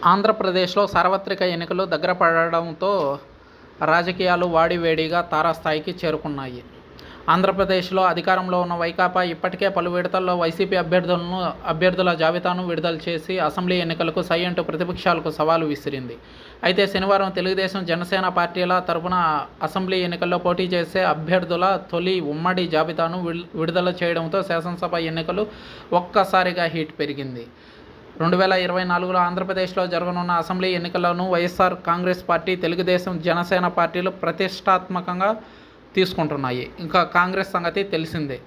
ఆంధ్రప్రదేశ్లో సార్వత్రిక ఎన్నికలు దగ్గర పడడంతో రాజకీయాలు వాడివేడిగా తారాస్థాయికి చేరుకున్నాయి. ఆంధ్రప్రదేశ్లో అధికారంలో ఉన్న వైకాపా ఇప్పటికే పలు విడతల్లో వైసీపీ అభ్యర్థుల జాబితాను విడుదల చేసి అసెంబ్లీ ఎన్నికలకు సై అంటూ ప్రతిపక్షాలకు సవాలు విసిరింది. అయితే శనివారం తెలుగుదేశం, జనసేన పార్టీల తరపున అసెంబ్లీ ఎన్నికల్లో పోటీ చేసే అభ్యర్థుల తొలి ఉమ్మడి జాబితాను విడుదల చేయడంతో శాసనసభ ఎన్నికలు ఒక్కసారిగా హీట్ పెరిగింది. 2024లో ఆంధ్రప్రదేశ్లో జరగనున్న అసెంబ్లీ ఎన్నికలను వైఎస్ఆర్ కాంగ్రెస్ పార్టీ, తెలుగుదేశం, జనసేన పార్టీలు ప్రతిష్టాత్మకంగా తీసుకుంటున్నాయి. ఇంకా కాంగ్రెస్ సంగతి తెలిసిందే.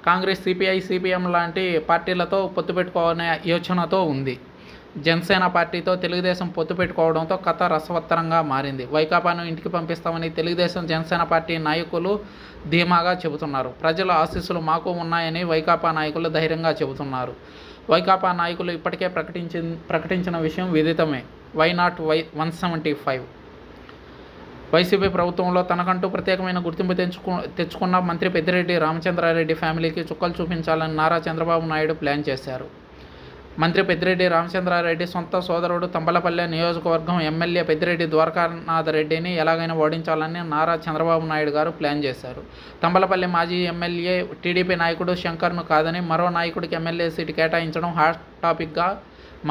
కాంగ్రెస్ సిపిఐ, సిపిఎం లాంటి పార్టీలతో పొత్తు పెట్టుకోవాలనే యోచనతో ఉంది. జనసేన పార్టీతో తెలుగుదేశం పొత్తు పెట్టుకోవడంతో కథ రసవత్తరంగా మారింది. వైకాపాను ఇంటికి పంపిస్తామని తెలుగుదేశం, జనసేన పార్టీ నాయకులు ధీమాగా చెబుతున్నారు. ప్రజల ఆశీస్సులు మాకు ఉన్నాయని వైకాపా నాయకులు ధైర్యంగా చెబుతున్నారు. వైకాపా నాయకులు ఇప్పటికే ప్రకటించిన విషయం విదితమే. Why not 175? వైసీపీ ప్రభుత్వంలో తనకంటూ ప్రత్యేకమైన గుర్తింపు తెచ్చుకున్న మంత్రి పెద్దిరెడ్డి రామచంద్రారెడ్డి ఫ్యామిలీకి చుక్కలు చూపించాలని నారా చంద్రబాబు నాయుడు ప్లాన్ చేశారు. మంత్రి పెద్దిరెడ్డి రామచంద్రారెడ్డి సొంత సోదరుడు తంబలపల్లె నియోజకవర్గం ఎమ్మెల్యే పెద్దిరెడ్డి ద్వారకానాథ్ రెడ్డిని ఎలాగైనా ఓడించాలని నారా చంద్రబాబు నాయుడు గారు ప్లాన్ చేశారు. తంబలపల్లి మాజీ ఎమ్మెల్యే టీడీపీ నాయకుడు శంకర్ను కాదని మరో నాయకుడికి ఎమ్మెల్యే సీటు కేటాయించడం హాట్ టాపిక్గా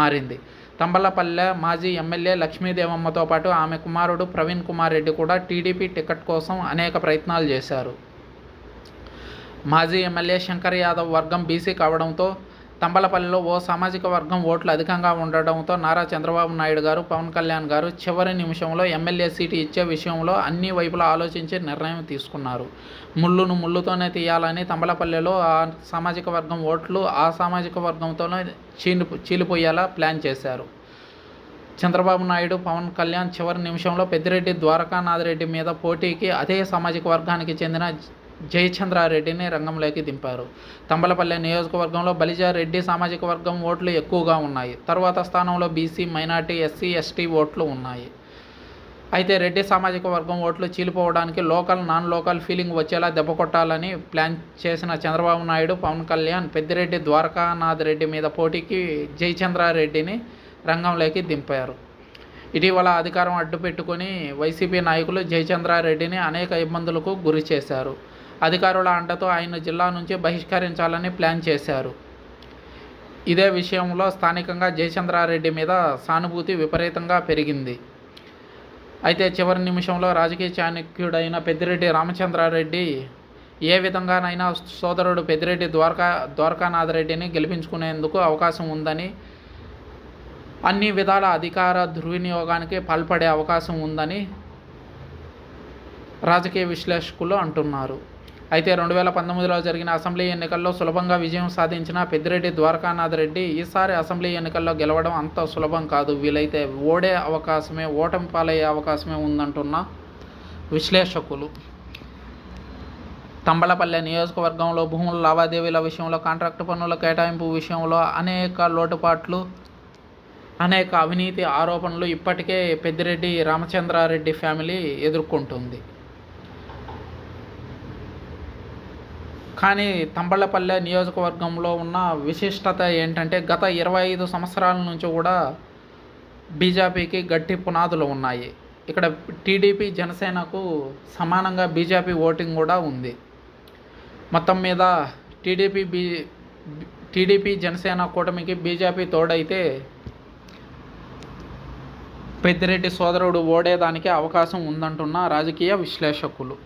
మారింది. తంబలపల్లె మాజీ ఎమ్మెల్యే లక్ష్మీదేవమ్మతో పాటు ఆమె కుమారుడు ప్రవీణ్ కుమార్ రెడ్డి కూడా టీడీపీ టికెట్ కోసం అనేక ప్రయత్నాలు చేశారు. మాజీ ఎమ్మెల్యే శంకర్ యాదవ్ వర్గం బీసీ కావడంతో తంబలపల్లిలో ఓ సామాజిక వర్గం ఓట్లు అధికంగా ఉండడంతో నారా చంద్రబాబు నాయుడు గారు, పవన్ కళ్యాణ్ గారు చివరి నిమిషంలో ఎమ్మెల్యే సీటు ఇచ్చే విషయంలో అన్ని వైపులా ఆలోచించి నిర్ణయం తీసుకున్నారు. ముళ్ళును ముళ్ళుతోనే తీయాలని తంబలపల్లిలో ఆ సామాజిక వర్గం ఓట్లు ఆ సామాజిక వర్గంతోనే చీలిపోయేలా ప్లాన్ చేశారు. చంద్రబాబు నాయుడు, పవన్ కళ్యాణ్ చివరి నిమిషంలో పెద్దిరెడ్డి ద్వారకానాథ్ రెడ్డి మీద పోటీకి అదే సామాజిక వర్గానికి చెందిన జయచంద్రారెడ్డిని రంగంలోకి దింపారు. తంబలపల్లె నియోజకవర్గంలో బలిజ రెడ్డి సామాజిక వర్గం ఓట్లు ఎక్కువగా ఉన్నాయి. తరువాత స్థానంలో బీసీ, మైనార్టీ, ఎస్సీ, ఎస్టీ ఓట్లు ఉన్నాయి. అయితే రెడ్డి సామాజిక వర్గం ఓట్లు చీలిపోవడానికి లోకల్, నాన్ లోకల్ ఫీలింగ్ వచ్చేలా దెబ్బ కొట్టాలని ప్లాన్ చేసిన చంద్రబాబు నాయుడు, పవన్ కళ్యాణ్ పెద్దిరెడ్డి ద్వారకానాథ్ రెడ్డి మీద పోటీకి జయచంద్రారెడ్డిని రంగంలోకి దింపారు. ఇటీవల అధికారం అడ్డుపెట్టుకుని వైసీపీ నాయకులు జయచంద్రారెడ్డిని అనేక ఇబ్బందులకు గురి చేశారు. అధికారుల అండతో ఆయన జిల్లా నుంచి బహిష్కరించాలని ప్లాన్ చేశారు. ఇదే విషయంలో స్థానికంగా జయచంద్రారెడ్డి మీద సానుభూతి విపరీతంగా పెరిగింది. అయితే చివరి నిమిషంలో రాజకీయ చాణక్యుడైన పెద్దిరెడ్డి రామచంద్రారెడ్డి ఏ విధంగానైనా సోదరుడు పెద్దిరెడ్డి ద్వారకానాథ్ రెడ్డిని గెలిపించుకునేందుకు అవకాశం ఉందని, అన్ని విధాల అధికార దుర్వినియోగానికి పాల్పడే అవకాశం ఉందని రాజకీయ విశ్లేషకులు అంటున్నారు. అయితే 2019లో జరిగిన అసెంబ్లీ ఎన్నికల్లో సులభంగా విజయం సాధించిన పెద్దిరెడ్డి ద్వారకానాథ్ రెడ్డి ఈసారి అసెంబ్లీ ఎన్నికల్లో గెలవడం అంత సులభం కాదు. వీలైతే ఓటమి పాలయ్యే అవకాశమే ఉందంటున్న విశ్లేషకులు. తంబలపల్లె నియోజకవర్గంలో భూముల లావాదేవీల విషయంలో, కాంట్రాక్టు పన్నుల కేటాయింపు విషయంలో అనేక లోటుపాట్లు, అనేక అవినీతి ఆరోపణలు ఇప్పటికే పెద్దిరెడ్డి రామచంద్రారెడ్డి ఫ్యామిలీ ఎదుర్కొంటుంది. కానీ తంబలపల్లె నియోజకవర్గంలో ఉన్న విశిష్టత ఏంటంటే గత 25 సంవత్సరాల నుంచి కూడా బీజేపీకి గట్టి పునాదులు ఉన్నాయి. ఇక్కడ టీడీపీ, జనసేనకు సమానంగా బీజేపీ ఓటింగ్ కూడా ఉంది. మొత్తం మీద టీడీపీ జనసేన కూటమికి బీజేపీ తోడైతే పెద్దిరెడ్డి సోదరుడు ఓడేదానికి అవకాశం ఉందంటున్న రాజకీయ విశ్లేషకులు.